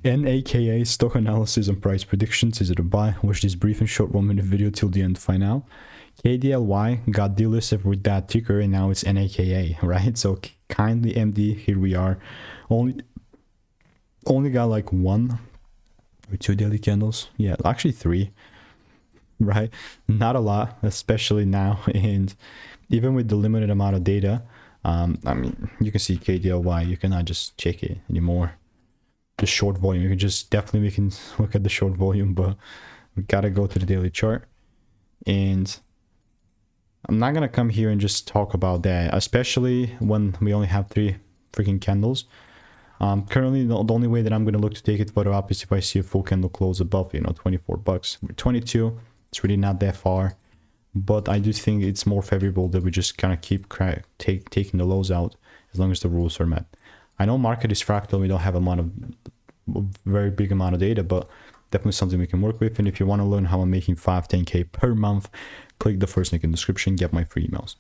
NAKA stock analysis and price predictions. Is it a buy? Watch this brief and short 1 minute video till the end to find out. KDLY got delisted with that ticker and now it's NAKA, right? So kindly MD, here we are. Only got like 1 or 2 daily candles. Yeah, actually 3, right? Not a lot, especially now. And even with the limited amount of data, I mean, you can see KDLY, you cannot just check it anymore. The short volume, you can just definitely, we can look at the short volume, but we gotta go to the daily chart. And I'm not gonna come here and just talk about that, especially when we only have 3 freaking candles. Currently, the only way that I'm gonna look to take it further up is if I see a full candle close above, you know, 24 bucks. We're 22, it's really not that far, but I do think it's more favorable that we just kind of keep taking the lows out as long as the rules are met. I know market is fractal, we don't have a very big amount of data, but definitely something we can work with. And if you want to learn how I'm making 5-10K per month, click the first link in the description, get my free emails.